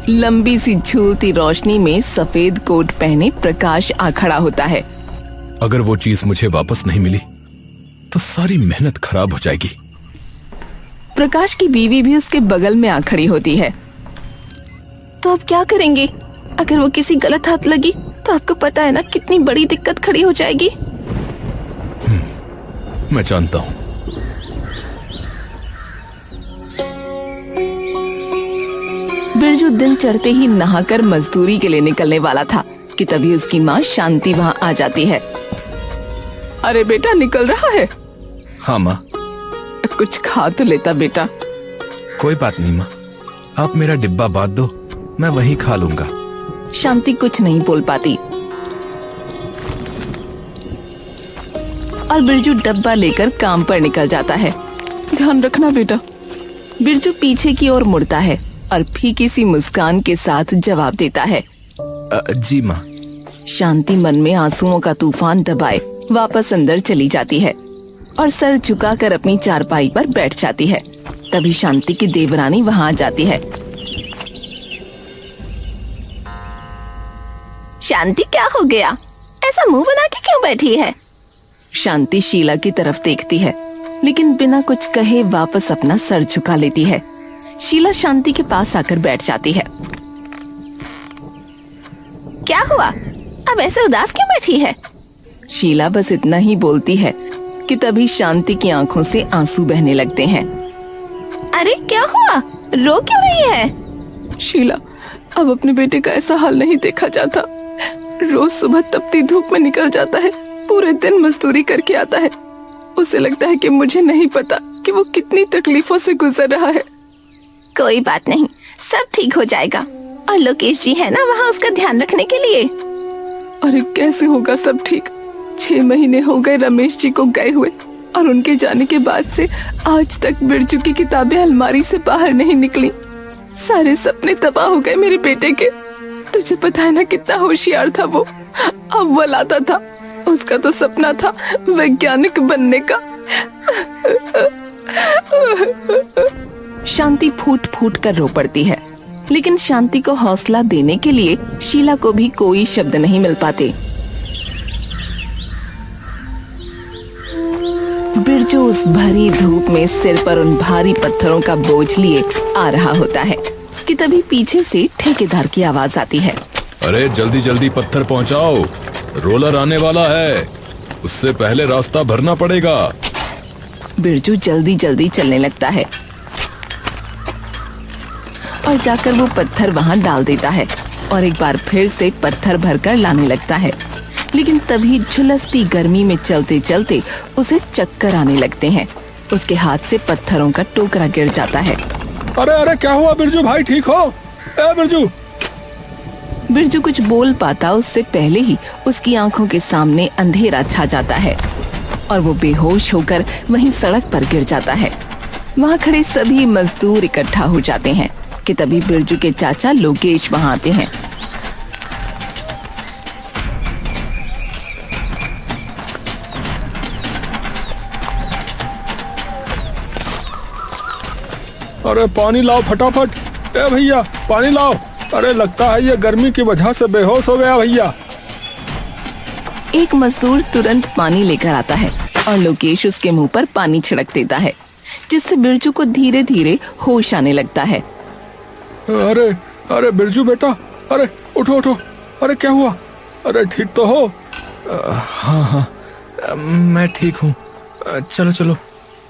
लंबी सी झूलती रोशनी में सफेद कोट पहने प्रकाश आ खड़ा होता है। अगर वो चीज मुझे वापस नहीं मिली तो सारी मेहनत खराब हो जाएगी। प्रकाश की बीवी भी उसके बगल में आ खड़ी होती है। तो अब क्या करेंगे? अगर वो किसी गलत हाथ लगी तो आपको पता है ना कितनी बड़ी दिक्कत खड़ी हो जाएगी। मैं जानता हूँ। बिरजू दिन चढ़ते ही नहाकर मजदूरी के लिए निकलने वाला था कि तभी उसकी माँ शांति वहाँ आ जाती है। अरे बेटा, निकल रहा है? हाँ माँ। कुछ खा तो लेता बेटा। कोई बात नहीं माँ, आप मेरा डिब्बा बांध दो, मैं वहीं खा लूंगा। शांति कुछ नहीं बोल पाती और बिरजू डब्बा लेकर काम पर निकल जाता है। ध्यान रखना बेटा। बिरजू पीछे की ओर मुड़ता है और फीकी सी मुस्कान के साथ जवाब देता है, जी माँ। शांति मन में आंसुओं का तूफान दबाए वापस अंदर चली जाती है और सर झुकाकर अपनी चारपाई पर बैठ जाती है। तभी शांति की देवरानी वहां आ जाती है। शांति, क्या हो गया? ऐसा मुंह बना के क्यों बैठी है? शांति शीला की तरफ देखती है लेकिन बिना कुछ कहे वापस अपना सर झुका लेती है। शीला शांति के पास आकर बैठ जाती है। क्या हुआ? अब ऐसे उदास क्यों बैठी है? शीला बस इतना ही बोलती है कि तभी शांति की आंखों से आंसू बहने लगते हैं। अरे क्या हुआ? रो क्यों रही है? शीला, अब अपने बेटे का ऐसा हाल नहीं देखा जाता। रोज सुबह तपती धूप में निकल जाता है, पूरे दिन मजदूरी करके आता है। उसे लगता है कि मुझे नहीं पता कि वो कितनी तकलीफों से गुजर रहा है। कोई बात नहीं, सब ठीक हो जाएगा। और लोकेश जी है ना वहाँ उसका ध्यान रखने के लिए। अरे कैसे होगा सब ठीक? 6 महीने हो गए रमेश जी को गए हुए और उनके जाने के बाद से आज तक बिरजू की किताबें अलमारी से बाहर नहीं निकली। सारे सपने तबाह हो गए मेरे बेटे के। तुझे पता है ना कितना होशियार था वो। अव्वल आता था, उसका तो सपना था वैज्ञानिक बनने का। शांति फूट फूट कर रो पड़ती है लेकिन शांति को हौसला देने के लिए शीला को भी कोई शब्द नहीं मिल पाते। बिरजू उस भरी धूप में सिर पर उन भारी पत्थरों का बोझ लिए आ रहा होता है कि तभी पीछे से ठेकेदार की आवाज आती है। अरे जल्दी जल्दी पत्थर पहुंचाओ, रोलर आने वाला है, उससे पहले रास्ता भरना पड़ेगा। बिरजू जल्दी जल्दी चलने लगता है और जाकर वो पत्थर वहां डाल देता है और एक बार फिर से पत्थर भरकर लाने लगता है। लेकिन तभी झुलसती गर्मी में चलते चलते उसे चक्कर आने लगते हैं। उसके हाथ से पत्थरों का टोकरा गिर जाता है। अरे अरे क्या हुआ बिरजू भाई, ठीक हो? बिरजू। बिरजू कुछ बोल पाता उससे पहले ही उसकी आंखों के सामने अंधेरा छा जाता है और वो बेहोश होकर वहीं सड़क पर गिर जाता है। वहाँ खड़े सभी मजदूर इकट्ठा हो जाते हैं कि तभी बिरजू के चाचा लोकेश वहाँ आते हैं। अरे पानी लाओ फटाफट, ए भैया पानी लाओ। अरे लगता है ये गर्मी की वजह से बेहोश हो गया भैया। एक मजदूर तुरंत पानी लेकर आता है और लोकेश उसके मुंह पर पानी छिड़क देता है जिससे बिरजू को धीरे धीरे होश आने लगता है। अरे अरे बिरजू बेटा, अरे उठो उठो। अरे क्या हुआ? अरे ठीक तो हो? हाँ हाँ मैं ठीक हूँ। चलो चलो,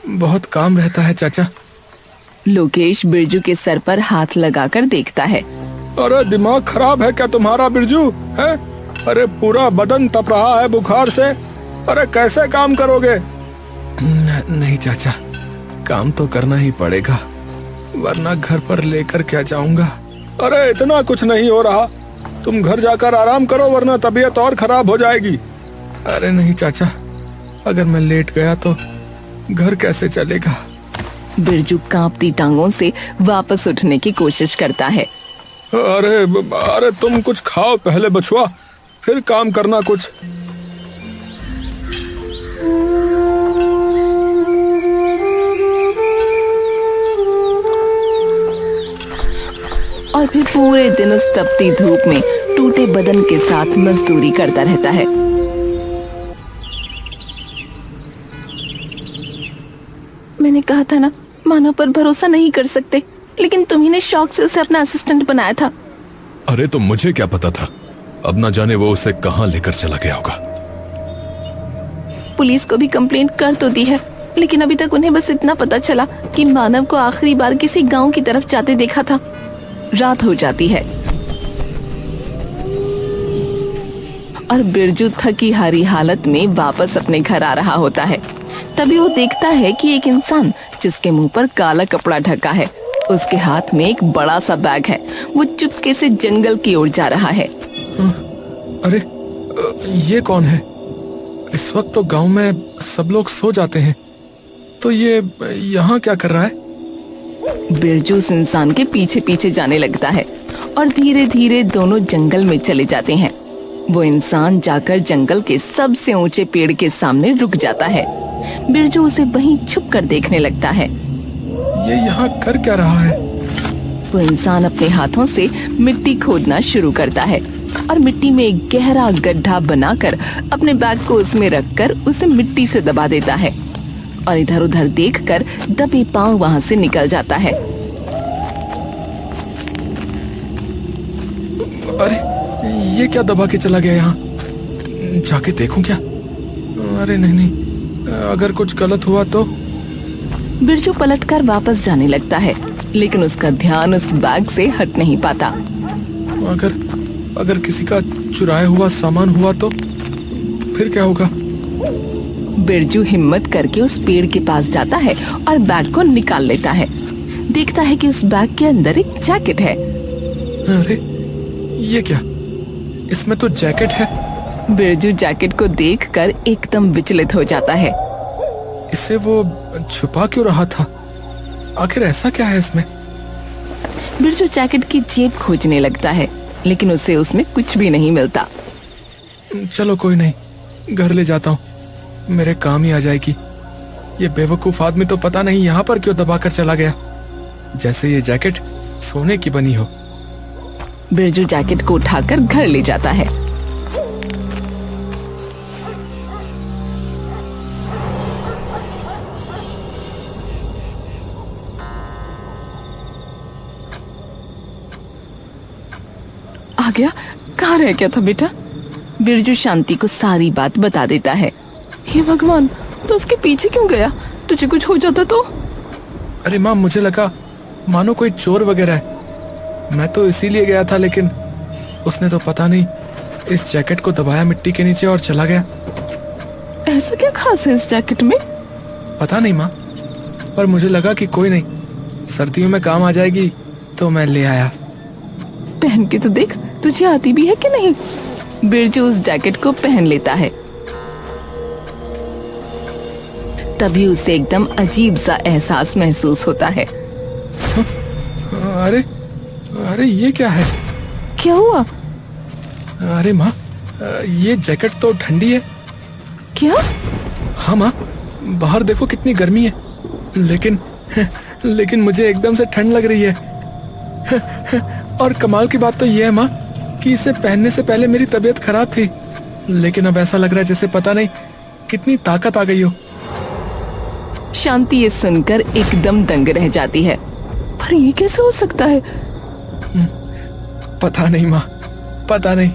बहुत काम रहता है चाचा। लोकेश बिरजू के सर पर हाथ लगाकर देखता है। अरे दिमाग खराब है क्या तुम्हारा बिरजू? है? अरे पूरा बदन तप रहा है बुखार से। अरे कैसे काम करोगे? नहीं चाचा, काम तो करना ही पड़ेगा, वरना घर पर लेकर क्या जाऊंगा। अरे इतना कुछ नहीं हो रहा, तुम घर जाकर आराम करो वरना तबीयत और खराब हो जाएगी। अरे नहीं चाचा, अगर मैं लेट गया तो घर कैसे चलेगा? बिरजू कांपती टांगों से वापस उठने की कोशिश करता है। अरे अरे तुम कुछ खाओ पहले बछुआ, फिर काम करना कुछ। और फिर पूरे दिन उस तपती धूप में टूटे बदन के साथ मजदूरी करता रहता है। मैंने कहा था ना, मानव पर भरोसा नहीं कर सकते, लेकिन तुम्ही ने शौक से उसे अपना असिस्टेंट बनाया था। अरे तो मुझे क्या पता था, अब ना जाने वो उसे कहाँ लेकर चला गया होगा। पुलिस को भी कंप्लेंट कर तो दी है, लेकिन अभी तक उन्हें बस इतना पता चला कि मानव को आखिरी बार किसी गांव की तरफ जाते देखा था। रात हो जाती है और बिरजू थकी हारी हालत में वापस अपने घर आ रहा होता है। तभी वो देखता है कि एक इंसान जिसके मुंह पर काला कपड़ा ढका है, उसके हाथ में एक बड़ा सा बैग है। वो चुपके से जंगल की ओर जा रहा है। अरे ये कौन है? इस वक्त तो गांव में सब लोग सो जाते हैं, तो ये यहाँ क्या कर रहा है? बिरजू उस इंसान के पीछे पीछे जाने लगता है और धीरे धीरे दोनों जंगल में चले जाते हैं। वो इंसान जाकर जंगल के सबसे ऊंचे पेड़ के सामने रुक जाता है। बिरजू उसे वहीं छुप कर देखने लगता है। ये यहाँ कर क्या रहा है? वो इंसान अपने हाथों से मिट्टी खोदना शुरू करता है और मिट्टी में एक गहरा गड्ढा बनाकर अपने बैग को उसमें रखकर उसे मिट्टी से दबा देता है और इधर उधर देखकर दबे पांव वहां से निकल जाता है। अरे ये क्या दबा के चला गया यहाँ? जाके देखूं क्या? अरे नहीं, अगर कुछ गलत हुआ तो। बिरजू पलटकर वापस जाने लगता है, लेकिन उसका ध्यान उस बैग से हट नहीं पाता। अगर किसी का चुराया हुआ सामान हुआ तो फिर क्या होगा? बिरजू हिम्मत करके उस पेड़ के पास जाता है और बैग को निकाल लेता है। देखता है कि उस बैग के अंदर एक जैकेट है। अरे ये क्या? इसमें तो जैकेट है। बिरजू जैकेट को देखकर एकदम विचलित हो जाता है। इसे वो छुपा क्यों रहा था? आखिर ऐसा क्या है इसमें? बिरजू जैकेट की जेब खोजने लगता है, लेकिन उसे उसमें कुछ भी नहीं मिलता। चलो कोई नहीं, घर ले जाता हूँ, मेरे काम ही आ जाएगी। ये बेवकूफ आदमी तो पता नहीं यहाँ पर क्यों दबा कर चला गया, जैसे ये जैकेट सोने की बनी हो। बिरजू जैकेट को उठाकर घर ले जाता है। आ गया? कहाँ रह गया था बेटा? बिरजू शांति को सारी बात बता देता है। हे भगवान, तो उसके पीछे क्यों गया? तुझे कुछ हो जाता तो? अरे माँ, मुझे लगा मानो कोई चोर वगैरह है, मैं तो इसीलिए गया था, लेकिन उसने तो पता नहीं इस जैकेट को दबाया मिट्टी के नीचे और चला गया। ऐसा क्या खास है इस जैकेट में? पता नहीं माँ, पर मुझे लगा कि कोई नहीं, सर्दियों में काम आ जाएगी तो मैं ले आया। पहन के तो देख, तुझे आती भी है कि नहीं? बिरजू उस जैकेट को पहन लेता है। तभी उसे एकदम अजीब सा एहसास महसूस होता है। अरे अरे ये क्या है? क्या हुआ? अरे माँ, ये जैकेट तो ठंडी है। क्या? हाँ माँ, बाहर देखो कितनी गर्मी है, लेकिन मुझे एकदम से ठंड लग रही है। और कमाल की बात तो ये है माँ कि इसे पहनने से पहले मेरी तबीयत खराब थी, लेकिन अब ऐसा लग रहा है जैसे पता नहीं कितनी ताकत आ गई हो। शांति ये सुनकर एकदम दंग रह जाती है। पर ये कैसे हो सकता है? पता नहीं माँ, पता नहीं।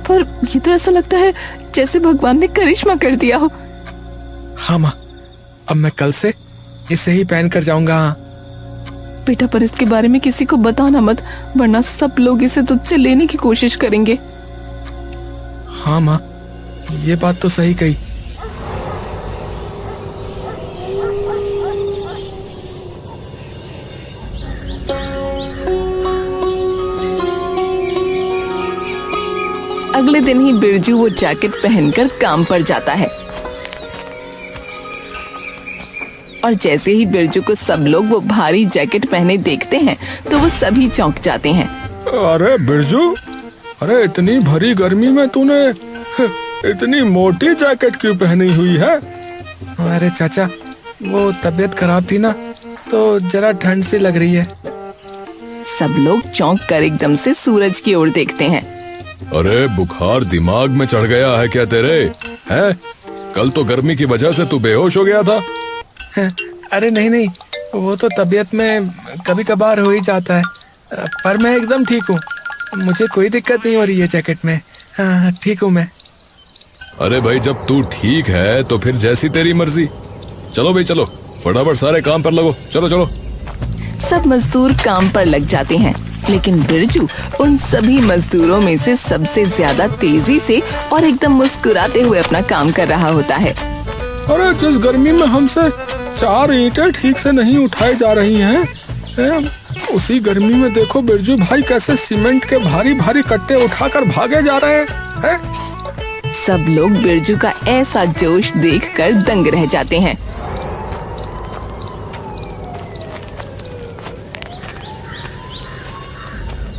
पर ये तो ऐसा लगता है जैसे भगवान ने करिश्मा कर दिया हो। हाँ माँ, अब मैं कल से इसे ही पहन कर जाऊंगा। बेटा, पर इसके बारे में किसी को बताना मत, वरना सब लोग इसे तुझसे लेने की कोशिश करेंगे। हाँ माँ, ये बात तो सही कही। अगले दिन ही बिरजू वो जैकेट पहनकर काम पर जाता है और जैसे ही बिरजू को सब लोग वो भारी जैकेट पहने देखते हैं तो वो सभी चौंक जाते हैं। अरे बिरजू, अरे इतनी भरी गर्मी में तूने इतनी मोटी जैकेट क्यों पहनी हुई है? अरे चाचा, वो तबीयत खराब थी ना, तो जरा ठंड सी लग रही है। सब लोग चौंक कर एकदम से सूरज की ओर देखते हैं। अरे बुखार दिमाग में चढ़ गया है क्या तेरे? हैं? कल तो गर्मी की वजह से तू बेहोश हो गया था। अरे नहीं नहीं, वो तो तबीयत में कभी कभार हो ही जाता है, पर मैं एकदम ठीक हूँ। मुझे कोई दिक्कत नहीं हो रही है जैकेट में। हाँ ठीक हूँ मैं। अरे भाई जब तू ठीक है तो फिर जैसी तेरी मर्जी। चलो भाई चलो, फटाफट सारे काम पर लगो। चलो चलो। सब मजदूर काम पर लग जाते हैं, लेकिन बिरजू उन सभी मजदूरों में से सबसे ज्यादा तेजी से और एकदम मुस्कुराते हुए अपना काम कर रहा होता है। अरे जिस गर्मी में हमसे 4 ईंटें ठीक से नहीं उठाई जा रही हैं, उसी गर्मी में देखो बिरजू भाई कैसे सीमेंट के भारी भारी कट्टे उठाकर भागे जा रहे हैं। सब लोग बिरजू का ऐसा जोश देखकर दंग रह जाते हैं।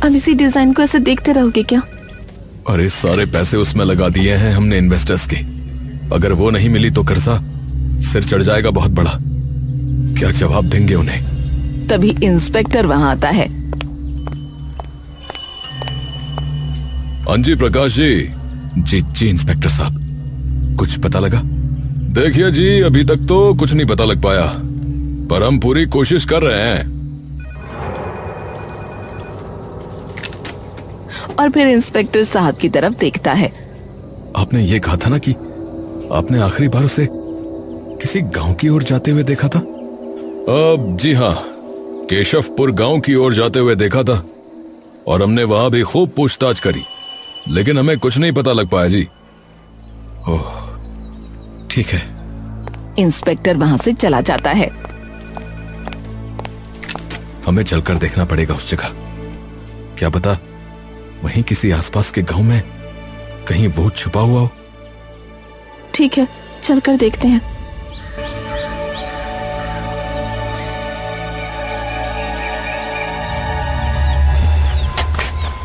अब इसी डिजाइन को ऐसे देखते रहोगे क्या? अरे सारे पैसे उसमें लगा दिए हैं हमने इन्वेस्टर्स के। अगर वो नहीं मिली तो कर्जा सिर चढ़ जाएगा बहुत बड़ा। क्या जवाब देंगे उन्हें? तभी इंस्पेक्टर वहां आता है। हाँ जी प्रकाश जी। जी इंस्पेक्टर साहब, कुछ पता लगा? देखिए जी, अभी तक तो कुछ नहीं पता लग पाया, पर हम पूरी कोशिश कर रहे हैं। और फिर इंस्पेक्टर साहब की तरफ देखता है। आपने ये कहा था ना कि आपने आखिरी बार उसे किसी गांव की ओर जाते हुए देखा था? जी हाँ, केशवपुर गांव की ओर जाते हुए देखा था, और हमने वहां भी खूब पूछताछ करी, लेकिन हमें कुछ नहीं पता लग पाया जी। ओह ठीक है। इंस्पेक्टर वहां से चला जाता है। हमें चलकर देखना पड़ेगा उस जगह। क्या पता वहीं किसी आसपास के गांव में कहीं वो छुपा हुआ हो। ठीक है, चलकर देखते हैं।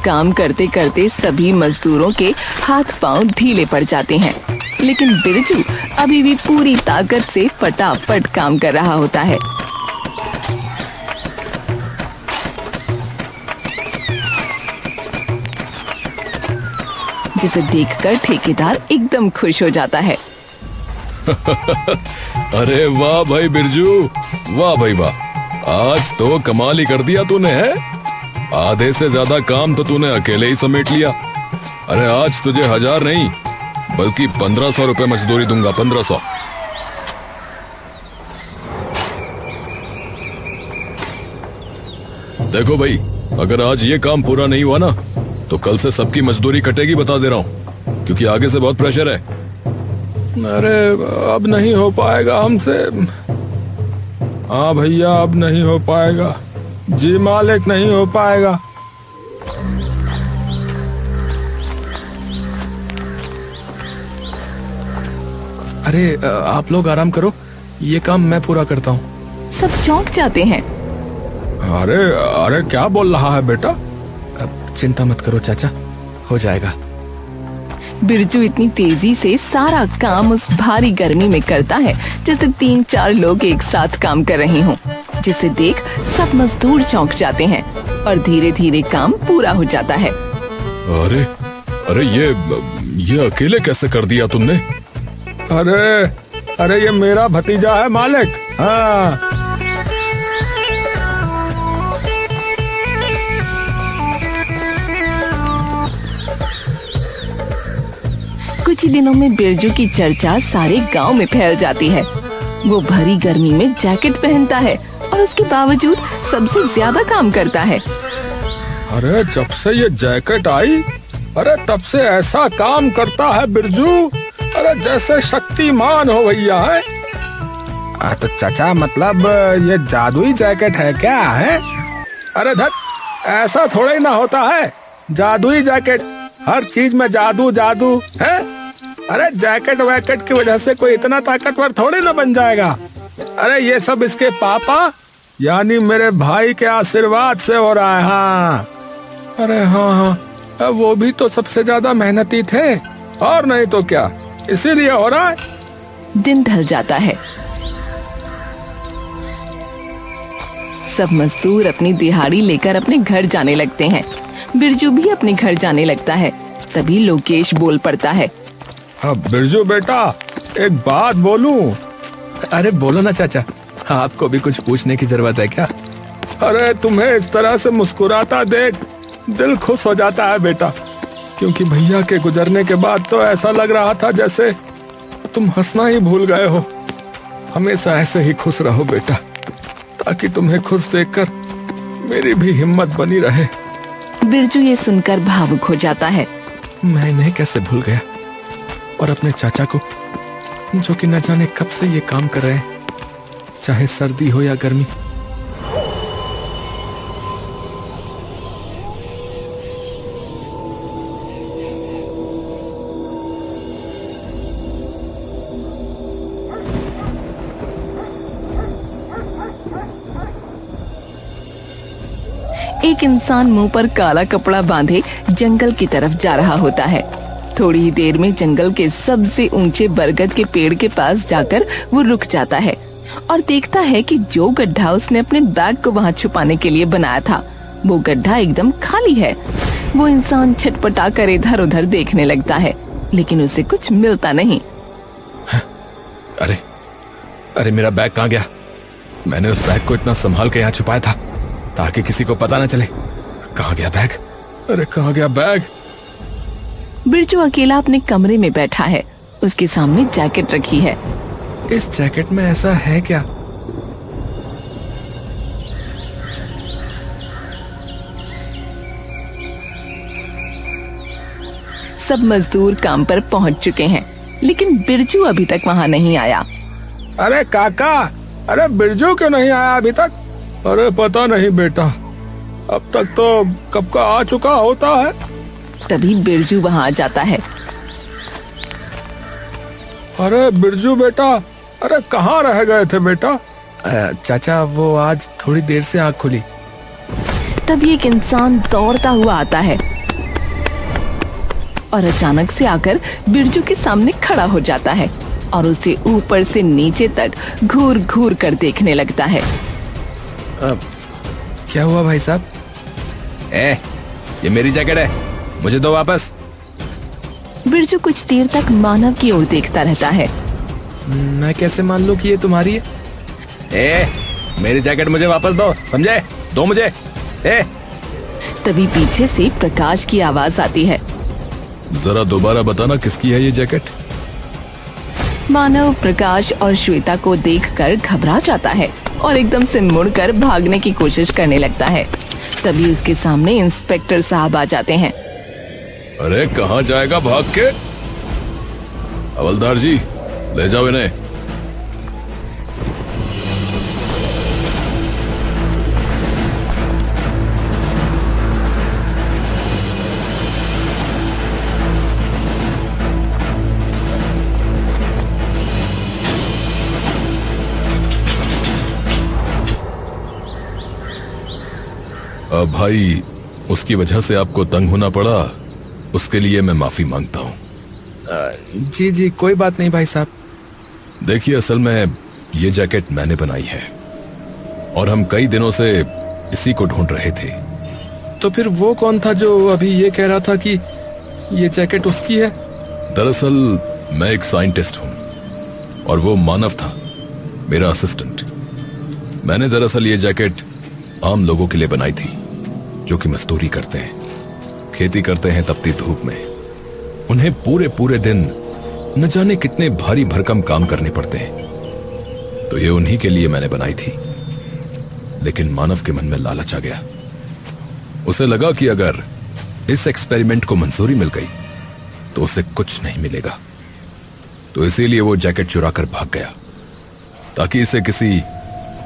काम करते करते सभी मजदूरों के हाथ पांव ढीले पड़ जाते हैं, लेकिन बिरजू अभी भी पूरी ताकत से फटाफट काम कर रहा होता है। जिसे देखकर ठेकेदार एकदम खुश हो जाता है। अरे वाह भाई बिरजू, वाह भाई वाह, आज तो कमाल ही कर दिया तूने। है आधे से ज्यादा काम तो तूने अकेले ही समेट लिया। अरे आज तुझे 1000 नहीं बल्कि 1500 रुपए मजदूरी दूंगा। 1500। देखो भाई, अगर आज ये काम पूरा नहीं हुआ ना तो कल से सबकी मजदूरी कटेगी, बता दे रहा हूँ, क्योंकि आगे से बहुत प्रेशर है। अरे अब नहीं हो पाएगा हमसे। हाँ भैया, अब नहीं हो पाएगा जी मालिक, नहीं हो पाएगा। अरे आप लोग आराम करो, ये काम मैं पूरा करता हूँ। सब चौंक जाते हैं। अरे अरे क्या बोल रहा है बेटा? चिंता मत करो चाचा, हो जाएगा। बिरजू इतनी तेजी से सारा काम उस भारी गर्मी में करता है जैसे 3-4 लोग एक साथ काम कर रहे हों, जिसे देख सब मजदूर चौंक जाते हैं और धीरे धीरे काम पूरा हो जाता है। अरे अरे ये अकेले कैसे कर दिया तुमने? अरे ये मेरा भतीजा है मालिक। हाँ कुछ ही दिनों में बिरजू की चर्चा सारे गांव में फैल जाती है। वो भरी गर्मी में जैकेट पहनता है और उसके बावजूद सबसे ज्यादा काम करता है। अरे जब से ये जैकेट आई, अरे तब से ऐसा काम करता है बिरजू, अरे जैसे शक्तिमान हो भैया। है तो चाचा मतलब ये जादुई जैकेट है क्या? है अरे धत, ऐसा थोड़ा ही ना होता है। जादुई जैकेट, हर चीज में जादू जादू है। अरे जैकेट वैकेट की वजह से कोई इतना ताकतवर थोड़ी ना बन जाएगा। अरे ये सब इसके पापा यानी मेरे भाई के आशीर्वाद से हो रहा है। हाँ अरे हाँ, वो भी तो सबसे ज्यादा मेहनती थे, और नहीं तो क्या, इसीलिए हो रहा है। दिन ढल जाता है। सब मजदूर अपनी दिहाड़ी लेकर अपने घर जाने लगते हैं। बिरजू भी अपने घर जाने लगता है। तभी लोकेश बोल पड़ता है। अब बिरजू बेटा, एक बात बोलूं? अरे बोलो ना चाचा, आपको भी कुछ पूछने की जरूरत है क्या? अरे तुम्हें इस तरह से मुस्कुराता देख दिल खुश हो जाता है बेटा, क्योंकि भैया के गुजरने के बाद तो ऐसा लग रहा था जैसे तुम हंसना ही भूल गए हो। हमेशा ऐसे ही खुश रहो बेटा, ताकि तुम्हें खुश देखकर मेरी भी हिम्मत बनी रहे। बिरजू ये सुनकर भावुक हो जाता है। मैं इन्हें कैसे भूल गया, और अपने चाचा को, जो कि न जाने कब से ये काम कर रहे हैं, चाहे सर्दी हो या गर्मी। एक इंसान मुंह पर काला कपड़ा बांधे जंगल की तरफ जा रहा होता है। थोड़ी ही देर में जंगल के सबसे ऊंचे बरगद के पेड़ के पास जाकर वो रुक जाता है और देखता है कि जो गड्ढा उसने अपने बैग को वहां छुपाने के लिए बनाया था, वो गड्ढा एकदम खाली है। वो इंसान छटपटा कर इधर उधर देखने लगता है, लेकिन उसे कुछ मिलता नहीं। अरे अरे मेरा बैग कहाँ गया? मैंने उस बैग को इतना संभाल के यहाँ छुपाया था ताकि किसी को पता न चले। कहाँ गया बैग? अरे कहाँ गया बैग? बिरजू अकेला अपने कमरे में बैठा है। उसके सामने जैकेट रखी है। इस जैकेट में ऐसा है क्या? सब मजदूर काम पर पहुंच चुके हैं, लेकिन बिरजू अभी तक वहां नहीं आया। अरे काका, अरे बिरजू क्यों नहीं आया अभी तक? अरे पता नहीं बेटा, अब तक तो कब का आ चुका होता है। तभी बिरजू वहां आ जाता है। अरे बिरजू बेटा, अरे कहाँ रह गए थे बेटा? चाचा, वो आज थोड़ी देर से आँख खुली। तभी एक इंसान दौड़ता हुआ आता है और अचानक से आकर बिरजू के सामने खड़ा हो जाता है और उसे ऊपर से नीचे तक घूर घूर कर देखने लगता है। क्या हुआ भाई साहब? ये मेरी जैकेट है, मुझे दो वापस। बिरजू कुछ देर तक मानव की ओर देखता रहता है। मैं कैसे मान लूं कि ये तुम्हारी है? मेरी जैकेट मुझे वापस दो, समझे? दो मुझे। तभी पीछे से प्रकाश की आवाज आती है। जरा दोबारा बताना किसकी है ये जैकेट? मानव प्रकाश और श्वेता को देखकर घबरा जाता है और एकदम से मुड़कर भागने की कोशिश करने लगता है। तभी उसके सामने इंस्पेक्टर साहब आ जाते हैं। अरे कहाँ जाएगा भाग के? हवलदार जी, ले जाओ इन्हें। अब भाई, उसकी वजह से आपको तंग होना पड़ा, उसके लिए मैं माफी मांगता हूँ। जी जी, कोई बात नहीं भाई साहब। देखिए, असल में ये जैकेट मैंने बनाई है और हम कई दिनों से इसी को ढूंढ रहे थे। तो फिर वो कौन था जो अभी ये कह रहा था कि ये जैकेट उसकी है? दरअसल मैं एक साइंटिस्ट हूँ और वो मानव था, मेरा असिस्टेंट। मैंने दरअसल ये जैकेट आम लोगों के लिए बनाई थी, जो कि मजदूरी करते हैं, खेती करते हैं तपती धूप में। उन्हें पूरे पूरे दिन न जाने कितने भारी भरकम काम करने पड़ते हैं। तो ये उन्हीं के लिए मैंने बनाई थी। लेकिन मानव के मन में लालच आ गया। उसे लगा कि अगर इस एक्सपेरिमेंट को मंजूरी मिल गई तो उसे कुछ नहीं मिलेगा। तो इसीलिए वो जैकेट चुरा कर भाग गया, ताकि इसे किसी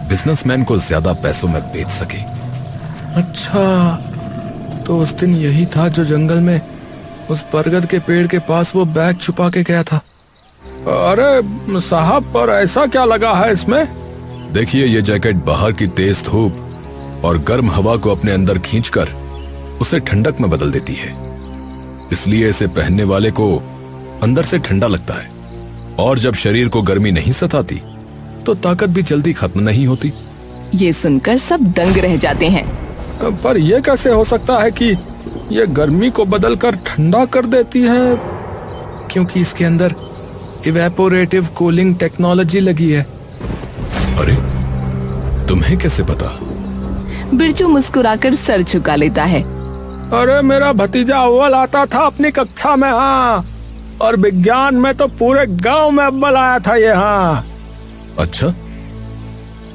बिजनेसमैन को ज्यादा पैसों में बेच सके। अच्छा, तो उस दिन यही था जो जंगल में उस बरगद के पेड़ के पास वो बैग छुपा के गया था। अरे साहब, पर ऐसा क्या लगा है इसमें? देखिए, ये जैकेट बाहर की तेज धूप और गर्म हवा को अपने अंदर खींचकर उसे ठंडक में बदल देती है। इसलिए इसे पहनने वाले को अंदर से ठंडा लगता है, और जब शरीर को गर्मी नहीं सताती तो ताकत भी जल्दी खत्म नहीं होती। ये सुनकर सब दंग रह जाते हैं। पर यह कैसे हो सकता है कि ये गर्मी को बदलकर ठंडा कर देती है? क्योंकि इसके अंदर इवेपोरेटिव कूलिंग टेक्नोलॉजी लगी है। अरे तुम्हें कैसे पता? बिरजू मुस्कुराकर सर झुका लेता है। अरे मेरा भतीजा अव्वल आता था अपनी कक्षा में, हाँ, और विज्ञान में तो पूरे गांव में अव्वल आया था ये। हाँ। अच्छा,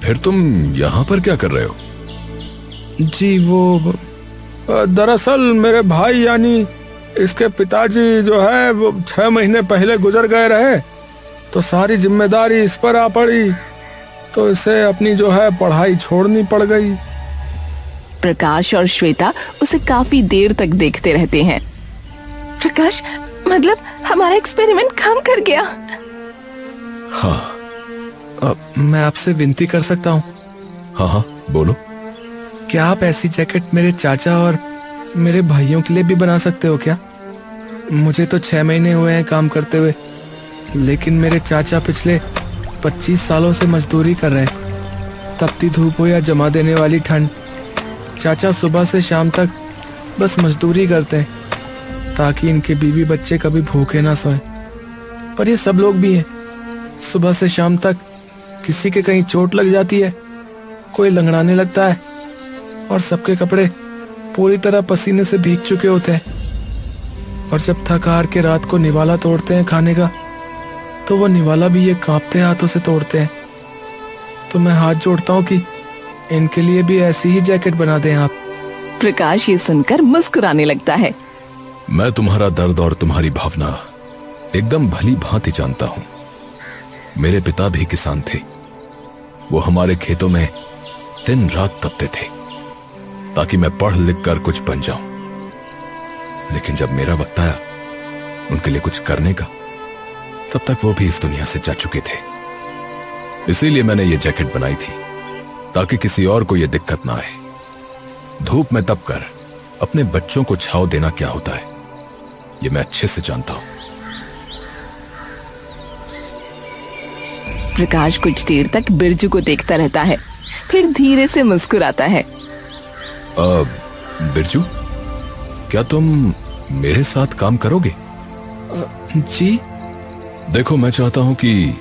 फिर तुम यहाँ पर क्या कर रहे हो? जी वो दरअसल मेरे भाई यानी इसके पिताजी जो है वो 6 महीने पहले गुजर गए रहे, तो सारी जिम्मेदारी इस पर आ पड़ी, तो इसे अपनी जो है पढ़ाई छोड़नी पड़ गई। प्रकाश और श्वेता उसे काफी देर तक देखते रहते हैं। प्रकाश, मतलब हमारा एक्सपेरिमेंट काम कर गया। हाँ। मैं आपसे विनती कर सकता हूँ? हाँ हाँ, बोलो। क्या आप ऐसी जैकेट मेरे चाचा और मेरे भाइयों के लिए भी बना सकते हो क्या? मुझे तो 6 महीने हुए हैं काम करते हुए, लेकिन मेरे चाचा पिछले 25 सालों से मजदूरी कर रहे हैं। तपती धूप हो या जमा देने वाली ठंड, चाचा सुबह से शाम तक बस मजदूरी करते हैं ताकि इनके बीवी बच्चे कभी भूखे ना सोएं। पर ये सब लोग भी हैं, सुबह से शाम तक किसी के कहीं चोट लग जाती है, कोई लंगड़ाने लगता है, और सबके कपड़े पूरी तरह पसीने से भीग चुके होते हैं। और जब थक हार के रात को निवाला तोड़ते हैं खाने का, तो वो निवाला भी ये कांपते हाथों से तोड़ते हैं। तो मैं हाथ जोड़ता हूँ कि इनके लिए भी ऐसी ही जैकेट बना दें आप। प्रकाश ये सुनकर मुस्कुराने लगता है। मैं तुम्हारा दर्द और तुम्हारी भावना एकदम भली भांति जानता हूं। मेरे पिता भी किसान थे। वो हमारे खेतों में दिन रात तपते थे ताकि मैं पढ़ लिख कर कुछ बन जाऊं। लेकिन जब मेरा वक्त आया उनके लिए कुछ करने का, तब तक वो भी इस दुनिया से जा चुके थे। इसीलिए मैंने ये जैकेट बनाई थी ताकि किसी और को ये दिक्कत ना आए। धूप में तप कर अपने बच्चों को छांव देना क्या होता है, ये मैं अच्छे से जानता हूं। प्रकाश कुछ देर तक बिरजू को देखता रहता है, फिर धीरे से मुस्कुराता है। बिरजू, क्या तुम मेरे साथ काम करोगे? जी। देखो, मैं चाहता हूं कि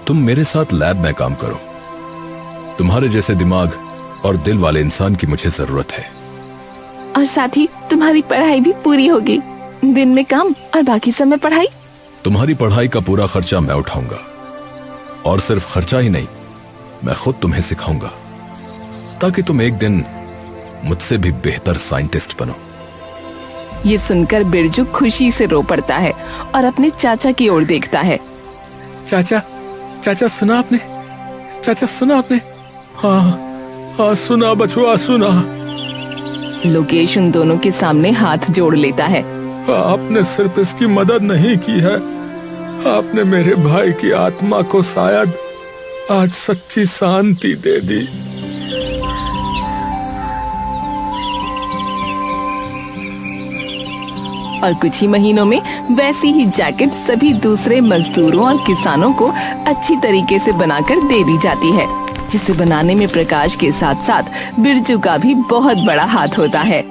तुम मेरे साथ लैब में काम करो। तुम्हारे जैसे दिमाग और दिल वाले इंसान की मुझे जरूरत है। और साथ ही तुम्हारी पढ़ाई भी पूरी होगी। दिन में काम और बाकी समय पढ़ाई। तुम्हारी पढ़ाई का पूरा खर्चा मैं उठाऊंगा, और सिर्फ खर्चा ही नहीं, मैं खुद तुम्हें सिखाऊंगा ताकि तुम एक दिन मुझसे भी बेहतर साइंटिस्ट बनो। ये सुनकर बिरजू खुशी से रो पड़ता है और अपने चाचा की ओर देखता है। चाचा, चाचा सुना आपने? चाचा सुना आपने? हाँ हाँ, सुना बचुआ, सुना। लोकेश उन दोनों के सामने हाथ जोड़ लेता है। आपने सिर्फ इसकी मदद नहीं की है, आपने मेरे भाई की आत्मा को शायद आज सच्ची शांति दे दी। और कुछ ही महीनों में वैसी ही जैकेट सभी दूसरे मजदूरों और किसानों को अच्छी तरीके से बनाकर दे दी जाती है, जिसे बनाने में प्रकाश के साथ साथ बिरजू का भी बहुत बड़ा हाथ होता है।